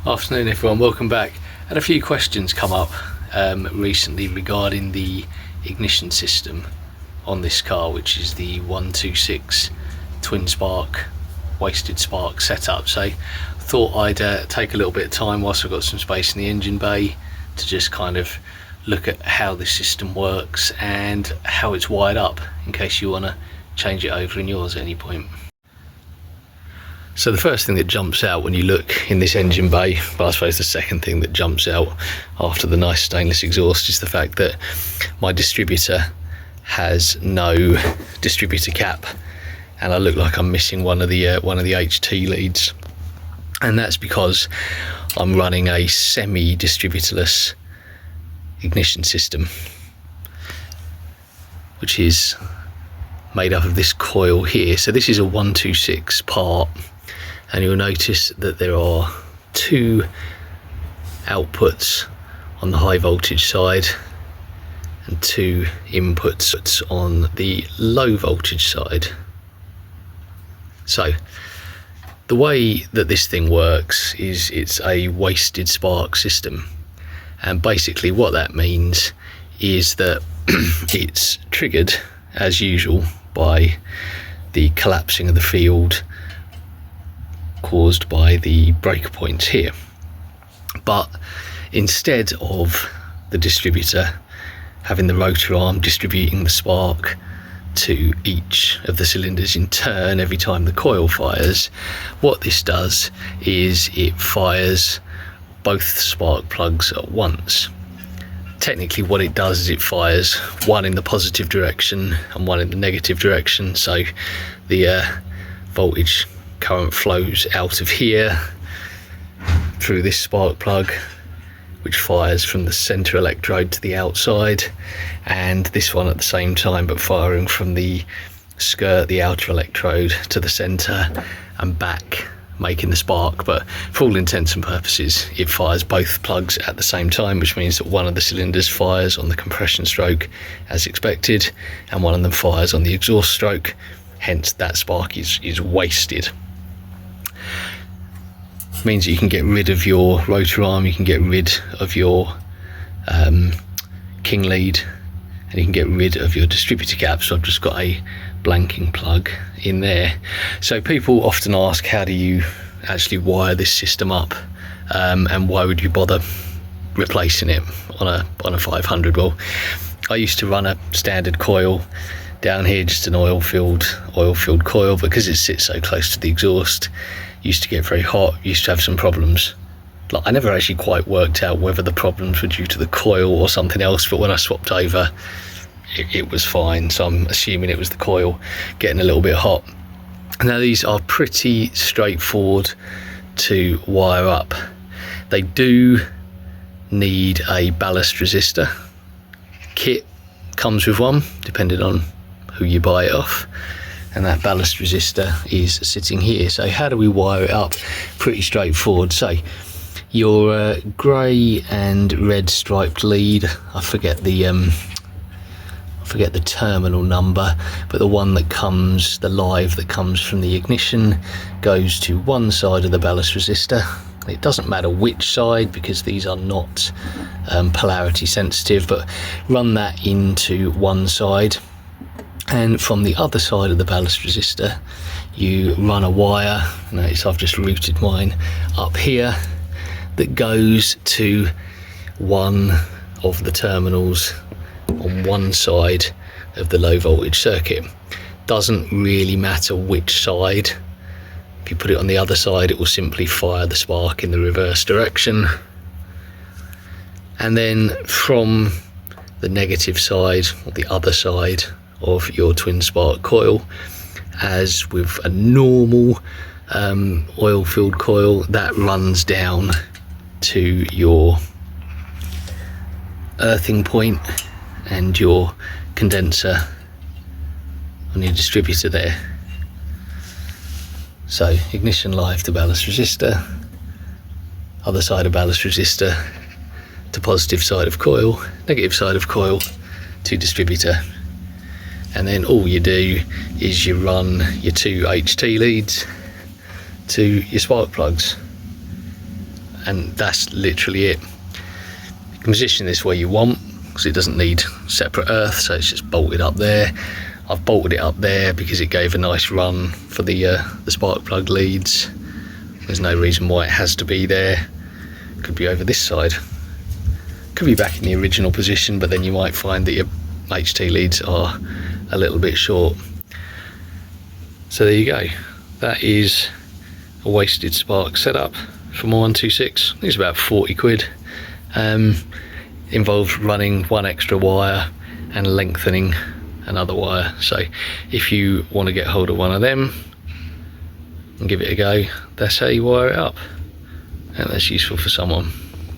Afternoon everyone, welcome back. Had a few questions come up recently regarding the ignition system on this car, which is the 126 twin spark wasted spark setup. So thought I'd take a little bit of time whilst I've got some space in the engine bay to just kind of look at how this system works and how it's wired up, in case you want to change it over in yours at any point. So the first thing that jumps out when you look in this engine bay, but I suppose the second thing that jumps out after the nice stainless exhaust, is the fact that my distributor has no distributor cap, and I look like I'm missing one of the HT leads, and that's because I'm running a semi-distributorless ignition system, which is made up of this coil here. So this is a 126 part, and you'll notice that there are two outputs on the high voltage side and two inputs on the low voltage side. So the way that this thing works is it's a wasted spark system, and basically what that means is that it's triggered as usual by the collapsing of the field caused by the breaker points here. But instead of the distributor having the rotor arm distributing the spark to each of the cylinders in turn every time the coil fires, what this does is it fires both spark plugs at once. Technically what it does is it fires one in the positive direction and one in the negative direction, so the voltage current flows out of here through this spark plug, which fires from the center electrode to the outside, and this one at the same time, but firing from the skirt, the outer electrode, to the center and back, making the spark. But for all intents and purposes it fires both plugs at the same time, which means that one of the cylinders fires on the compression stroke as expected and one of them fires on the exhaust stroke, hence that spark is wasted. Means that you can get rid of your rotor arm, you can get rid of your king lead, and you can get rid of your distributor cap. So I've just got a blanking plug in there. So people often ask, how do you actually wire this system up, and why would you bother replacing it on a 500? Well, I used to run a standard coil down here, just an oil filled coil, because it sits so close to the exhaust. Used to get very hot, used to have some problems. Like, I never actually quite worked out whether the problems were due to the coil or something else, but when I swapped over it was fine, so I'm assuming it was the coil getting a little bit hot. Now these are pretty straightforward to wire up. They do need a ballast resistor. Kit comes with one, depending on who you buy it off, and that ballast resistor is sitting here. So how do we wire it up? Pretty straightforward. So your grey and red striped lead, I forget the terminal number, but the one that comes, the live that comes from the ignition, goes to one side of the ballast resistor. It doesn't matter which side, because these are not polarity sensitive, but run that into one side. And from the other side of the ballast resistor you run a wire, notice I've just routed mine up here, that goes to one of the terminals on one side of the low voltage circuit. Doesn't really matter which side. If you put it on the other side, it will simply fire the spark in the reverse direction. And then from the negative side, or the other side of your twin spark coil, as with a normal oil filled coil, that runs down to your earthing point and your condenser on your distributor there. So ignition live to ballast resistor, other side of ballast resistor to positive side of coil, negative side of coil to distributor. And then all you do is you run your two HT leads to your spark plugs. and that's literally it. You can position this where you want, because it doesn't need separate earth, so it's just bolted up there. I've bolted it up there because it gave a nice run for the spark plug leads. There's no reason why it has to be there. It could be over this side, could be back in the original position, but then you might find that your HT leads are a little bit short. So there you go, that is a wasted spark setup for my 126. It's about 40 quid. Involved running one extra wire and lengthening another wire. So if you want to get hold of one of them and give it a go, that's how you wire it up, and that's useful for someone.